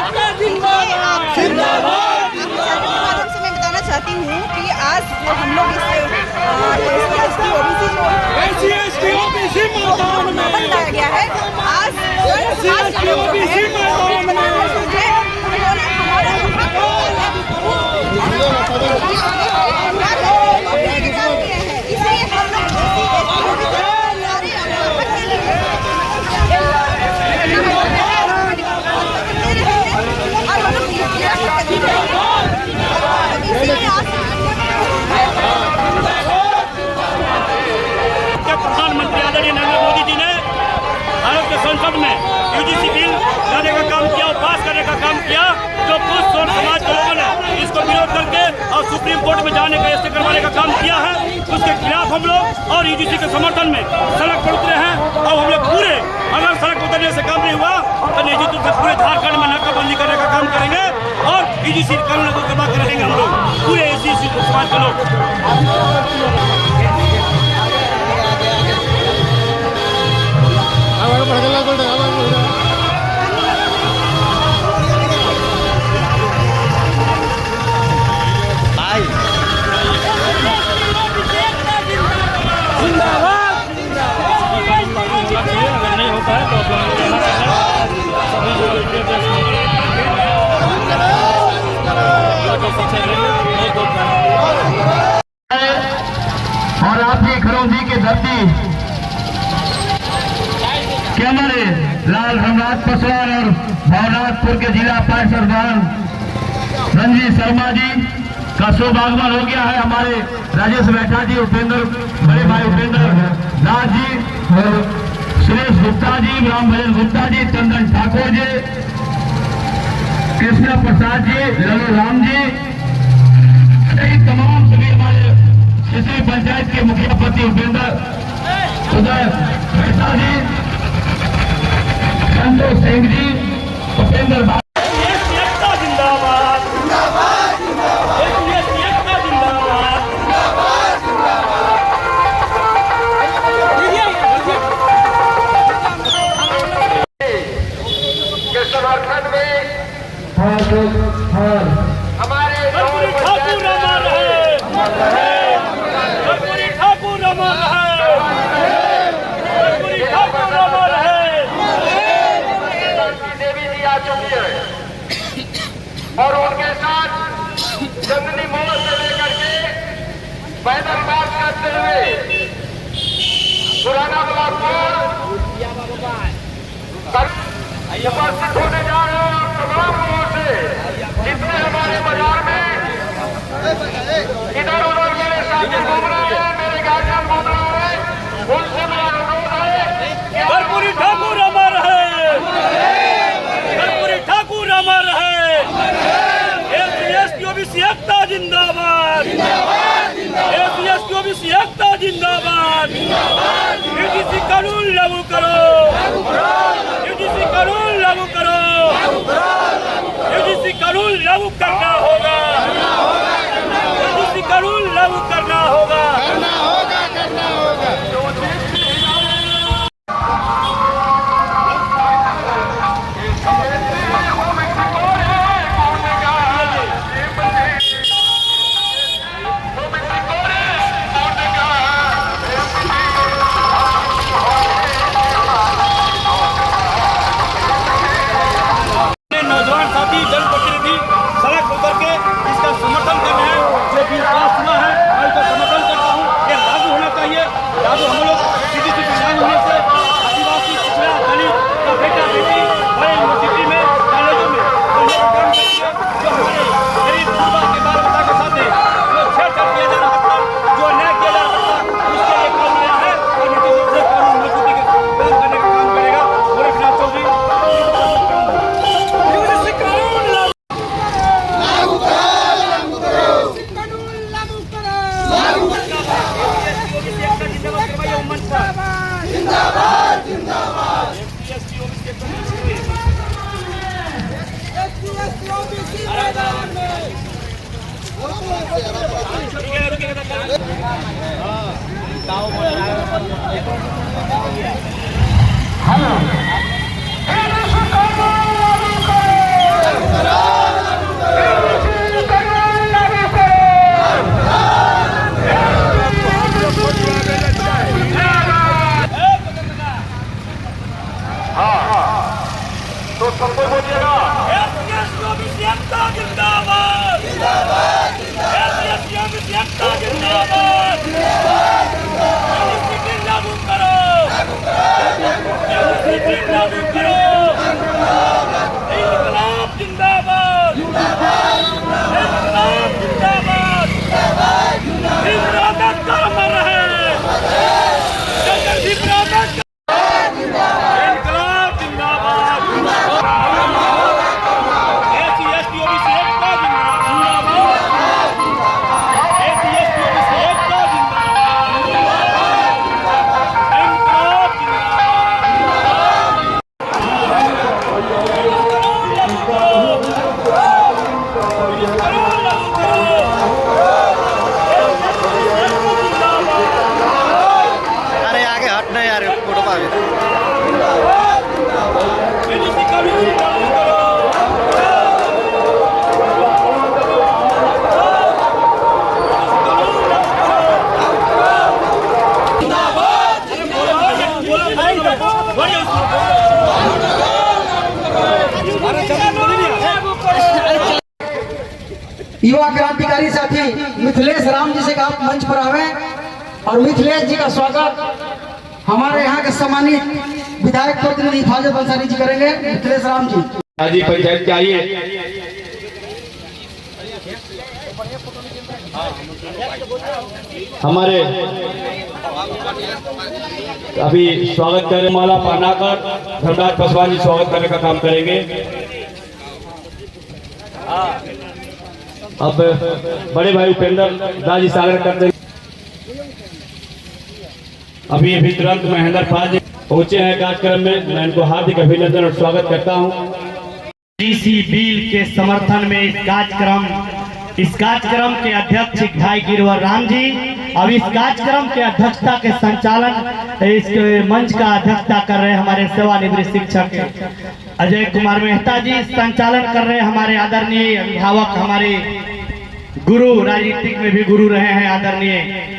मैं बताना चाहती हूँ कि आज जो हम लोग इस लाया गया है, आज प्रधानमंत्री आदरणीय नरेंद्र मोदी जी ने भारत के संसद में यूजीसी बिल लाने का काम किया और पास करने का काम किया, जो कुछ समाज के लोगों ने इसको विरोध करके और सुप्रीम कोर्ट में जाने का स्टे करवाने का काम किया है। उसके खिलाफ हम लोग और यूजीसी के समर्थन में सड़क पर उतरे हैं। और हम लोग पूरे, अगर सड़क उतरने से काम नहीं हुआ तो यूजीसी से पूरे झारखंड में नाकाबंदी करने का काम करेंगे और यूजीसी कानून को तबाह कर देंगे हम लोग, पूरे इसी समाज के लोग। और आपकी खरौंदी की धरती के हमारे लाल रमराज पासवान और भवनाथपुर के जिला पार्षद रंजीत शर्मा जी का सौभाग्यवान हो गया है। हमारे राजेश बैठा जी, उपेंद्र, बड़े भाई उपेंद्र दास जी, सुरेश गुप्ता जी, राम भजन गुप्ता जी, चंदन ठाकुर जी, कृष्ण प्रसाद जी, लल्लू राम जी, तमाम सभी हमारे किसी पंचायत के मुखिया पति उपेंद्र उदय मेहता जी, संतोष सिंह जी, उपेंद्र हमारे ठाकुर अमर है, ठाकुर अमर है, ठाकुर अमर है। देवी जी आ चुकी है और उनके साथ चंदनी मोड़ से लेकर के पैदल मार्च करते हुए पुराना ब्लॉक उपस्थित होने जा रहे हैं। और तमाम लोगों से जितने हमारे बाजार में इधर उधर मेरे साथी घूम रहे हैं, मेरे गार्जियन घूम रहे हैं, उनसे मेरा अनुरोध है, कर्पूरी ठाकुर अमर है, कर्पूरी ठाकुर अमर है, एससी एकता जिंदाबाद, एससी एकता जिंदाबाद, यूजीसी कानून लागू करो, यूजीसी कानून लागू करो, यूजीसी कानून लागू करना होगा, यूजीसी कानून लागू करना होगा। नौजवान साथी जनप्रतिनिधि सड़क उतर के इसका समर्थन कर रहे हैं, जो बिल पास हुआ है मैं इसका समर्थन करता हूँ। ये लागू होना चाहिए, लागू हम लोग यूजीसी लागू होने से आदिवासी पिछड़ा दलित का बेटा बेटी बड़े यूनिवर्सिटी में, कॉलेजों में पढ़ने का काम करेंगे। जो हमारे गरीब युवा के बाल बच्चा के साथ जो छेड़छाड़ किया जा रहा था, जो अन्याय किया जा रहा था, उसके लिए काम आया है और नीति रूप से कानून मजबूती के काम करने का काम करेगा। गोरखनाथ चौधरी जिंदाबाद जिंदाबाद हेलो बोलिएगा। एकता जिंदाबाद, एकता जिंदाबाद, लागू करो, लागू करो, इंकलाब जिंदाबाद, इंकलाब जिंदाबाद, इमरान कर्म रहे, इंकलाब जिंदाबाद, एससी एसटी ओबीसी एकता जिंदाबाद, एससी एसटी ओबीसी एकता जिंदाबाद, इंकलाब अरे आगे हटना यार फोटो पावे युवा क्रांतिकारी साथी मिथिलेश राम जी से आप मंच पर आवे और मिथिलेश जी का स्वागत हमारे यहाँ के सम्मानित विधायक प्रतिनिधि हिफाजत अंसारी जी करेंगे। मिथिलेश राम जी हाजी पंचायत के आइए। हमारे अभी स्वागत करें, माला पहनाकर धर्मराज पासवान जी स्वागत करने का काम करेंगे। अब बड़े भाई उपेंद्र दास जी सागर कर देंगे। अभी तुरंत महेंद्र पाल जी पहुंचे हैं कार्यक्रम में, मैं इनको हार्दिक अभिनंदन और स्वागत करता हूं। डीसी बिल के समर्थन में इस कार्यक्रम के अध्यक्ष भाई गिरवर राम जी, अब इस कार्यक्रम के अध्यक्षता के संचालन इस मंच का अध्यक्षता कर रहे हमारे सेवानिवृत्त शिक्षक अजय कुमार मेहता जी, संचालन कर रहे हमारे आदरणीय अभिभावक, हमारे गुरु, राजनीतिक में भी गुरु रहे हैं आदरणीय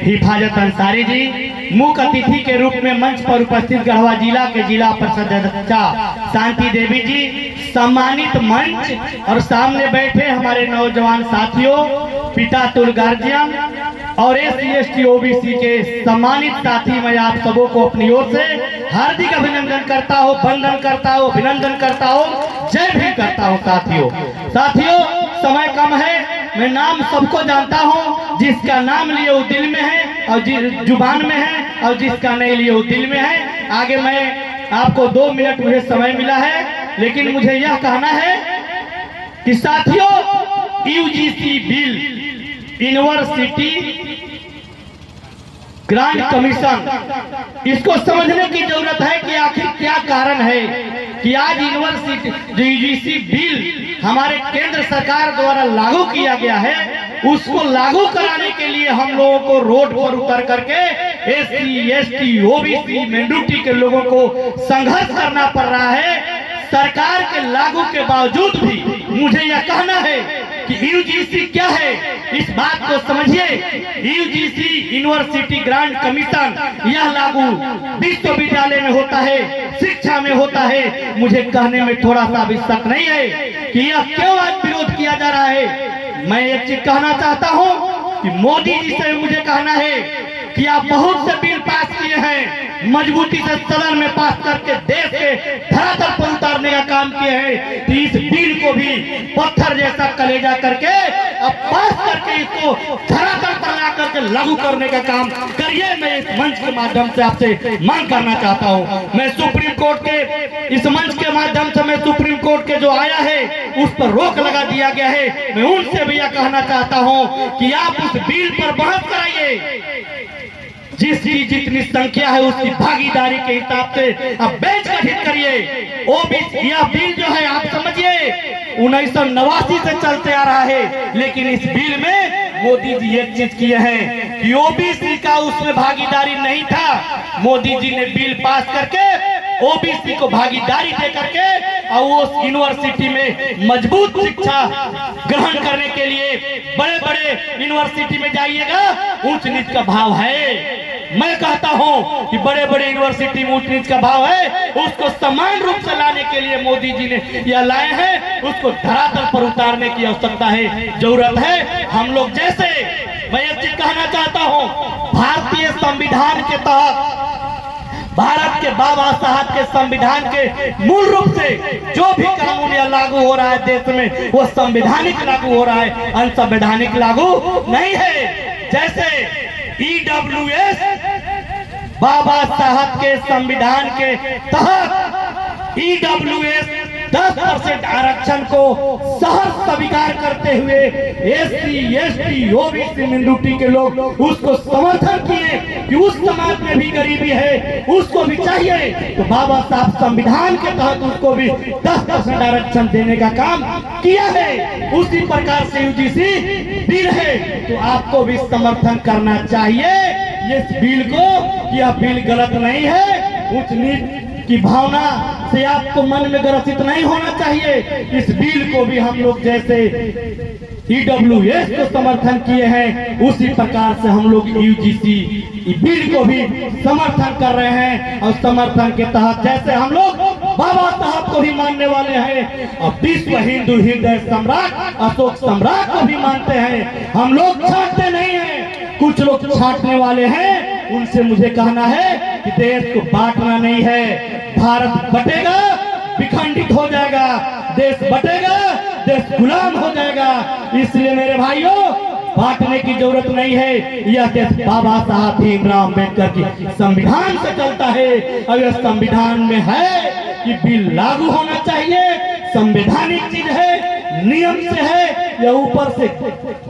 हिफाजत अंसारी जी। मुख्य अतिथि के रूप में मंच पर उपस्थित गढ़वा जिला के जिला परिषद अध्यक्षा शांति देवी जी, सम्मानित मंच और सामने बैठे हमारे नौजवान साथियों, पिता तुल गार्जियन और एससी एसटी ओबीसी के सम्मानित साथी, मैं आप सबों को अपनी ओर से हार्दिक अभिनंदन करता हूँ, वंदन करता हूँ, अभिनंदन करता हूँ, जय भी करता हूँ। साथियों समय कम है, मैं नाम सबको जानता हूँ, जिसका नाम लिए वो दिल में है और जुबान में है, और जिसका नहीं लिए वो दिल में है। आगे मैं आपको 2 मिनट मुझे समय मिला है, लेकिन मुझे यह कहना है कि साथियों UGC bill, university grant commission, इसको समझने की जरूरत है कि आखिर क्या कारण है कि आज यूनिवर्सिटी यूजीसी बिल हमारे केंद्र सरकार द्वारा लागू किया गया है, उसको लागू कराने के लिए हम लोगों को रोड पर उतर करके एससी एसटी ओबीसी माइनॉरिटी के लोगों को संघर्ष करना पड़ रहा है। सरकार के लागू के बावजूद भी मुझे यह कहना है कि यूजीसी क्या है, इस बात को समझिए। यूजीसी यूनिवर्सिटी ग्रांट कमीशन यह लागू विश्वविद्यालय में होता है, शिक्षा में होता है। मुझे कहने में थोड़ा सा भी शक नहीं है कि यह क्यों आज विरोध किया जा रहा है। मैं एक चीज कहना चाहता हूं कि मोदी जी से मुझे कहना है कि आप बहुत से बिल पास किए हैं, मजबूती से सदन में पास करके देश के धरातल पर उतारने का काम किए हैं, तो इस बिल को भी पत्थर जैसा कलेजा करके अब पास करके इसको धरातल पर ला करके लागू करने का काम करिए। मैं इस मंच के माध्यम से आपसे मांग करना चाहता हूं। मैं सुप्रीम कोर्ट के इस मंच के माध्यम से मैं सुप्रीम कोर्ट के जो आया है उस पर रोक लगा दिया गया है। मैं उनसे भी यह कहना चाहता हूं कि आप उस बिल पर बहस कराइए, जिसकी जितनी संख्या है उसकी भागीदारी के हिसाब से अब बेंच गठित करिए। ओबीसी यह बिल जो है आप समझिए 1989 से चलते आ रहा है, लेकिन इस बिल में मोदी जी एक चीज किए हैं कि ओबीसी का उसमें भागीदारी नहीं था। मोदी जी ने बिल पास करके ओबीसी को भागीदारी दे करके और वो यूनिवर्सिटी में मजबूत शिक्षा ग्रहण करने के लिए बड़े बड़े यूनिवर्सिटी में जाइएगा, ऊंच नीच का भाव है। मैं कहता हूं कि बड़े बड़े यूनिवर्सिटी में ऊंच नीच का भाव है, उसको समान रूप से लाने के लिए मोदी जी ने यह लाए हैं, उसको धरातल पर उतारने की आवश्यकता है, जरूरत है। हम लोग जैसे, मैं एक चीज कहना चाहता हूं, भारतीय संविधान के तहत, भारत के बाबा साहब के संविधान के मूल रूप से जो भी कानून या लागू हो रहा है देश में, वो संवैधानिक लागू हो रहा है, अनसंवैधानिक लागू नहीं है। जैसे EWS बाबा साहब के संविधान के तहत EWS 10% आरक्षण को सहर्ष स्वीकार करते हुए SC, ST, OBC मिनोरिटी के लोग उसको समर्थन किए कि उस समाज में भी गरीबी है, उसको भी चाहिए, तो बाबा साहब संविधान के तहत उसको भी 10% आरक्षण देने का काम किया है। उसी प्रकार से UGC बिल है, तो आपको भी समर्थन करना चाहिए इस बिल को, कि यह बिल गलत नहीं है, उच्च नीच की भावना से आपको मन में ग्रसित नहीं होना चाहिए। इस बिल को भी हम लोग जैसे EWS को समर्थन किए हैं, उसी प्रकार से हम लोग UGC बिल को भी समर्थन कर रहे हैं। और समर्थन के तहत जैसे हम लोग बाबा साहब को भी मानने वाले हैं और विश्व हिंदू हृदय सम्राट अशोक सम्राट को भी मानते हैं। हम लोग छांटते नहीं हैं, कुछ लोग छांटने वाले हैं। उनसे मुझे कहना है कि देश को बांटना नहीं है, भारत बटेगा, विखंडित हो जाएगा, देश बटेगा, देश गुलाम हो जाएगा। इसलिए मेरे भाइयों, बांटने की जरूरत नहीं है। यह देश बाबा साहब भीमराव अम्बेडकर की संविधान से चलता है और यह संविधान में है कि बिल लागू होना चाहिए, संवैधानिक चीज है, नियम से है, यह ऊपर से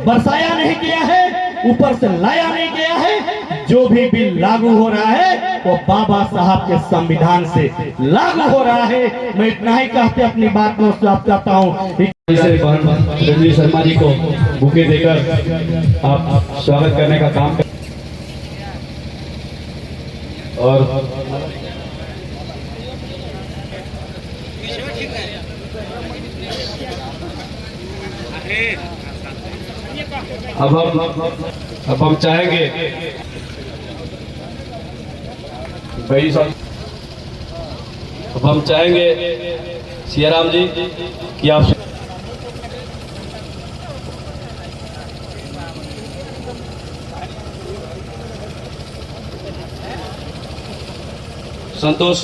बरसाया नहीं गया है, ऊपर से लाया नहीं गया है। जो भी बिल लागू हो रहा है वो बाबा साहब के संविधान से लागू हो रहा है। मैं इतना ही कहते अपनी बात को समाप्त करता हूँ। रणजी शर्मा जी को बुके देकर आप स्वागत करने का काम करें। और अब हम चाहेंगे भाई साहब, अब हम चाहेंगे सियाराम जी कि आप संतोष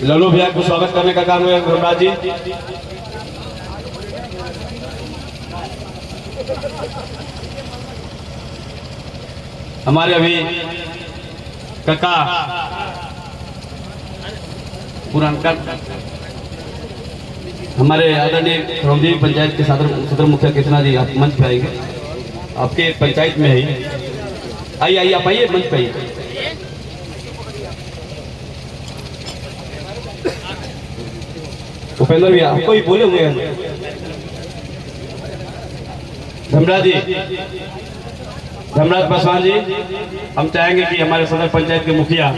लल्लू भैया को स्वागत करने का काम है धर्मराज जी। हमारे अभी काका पुरानका हमारे आदरणीय रौदेवी पंचायत के सदर मुखिया कृष्णा जी आप मंच पे आएंगे, आपके पंचायत में है। आइए आइए आप आइए मंच पे आइए। उपेंद्र भैया आपको ही बोले हुए हैं। धर्मराज जी, धर्मराज पासवान जी, हम चाहेंगे कि हमारे सदर पंचायत के मुखिया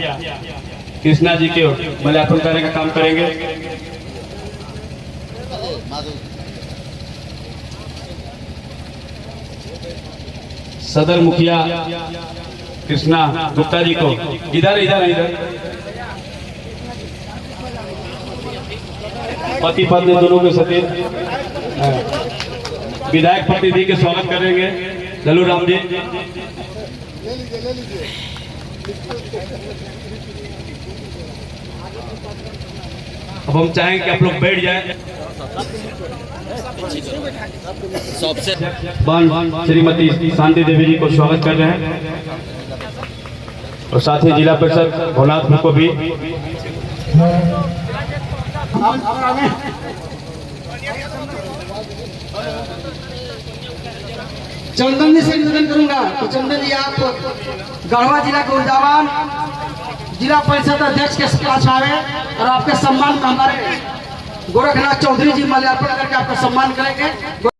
कृष्णा जी के माल्यार्पण करने का काम करेंगे। सदर मुखिया कृष्णा गुप्ता जी को इधर इधर इधर पति पत्नी दोनों के सतीश विधायक प्रतिनिधि के स्वागत करेंगे लल्लू राम जी। अब हम चाहेंगे कि आप लोग बैठ जाएं। श्रीमती शांति देवी जी को स्वागत कर रहे हैं और साथ ही जिला परिषद भोलापुर को भी। चंदन जी से निवेदन करूंगा तो चंदन जी आप गढ़वा जिला के ऊर्जावान जिला परिषद अध्यक्ष के पास आवे और आपके सम्मान में हमारे गोरखनाथ चौधरी जी माल्यार्पण करके आपका सम्मान करेंगे।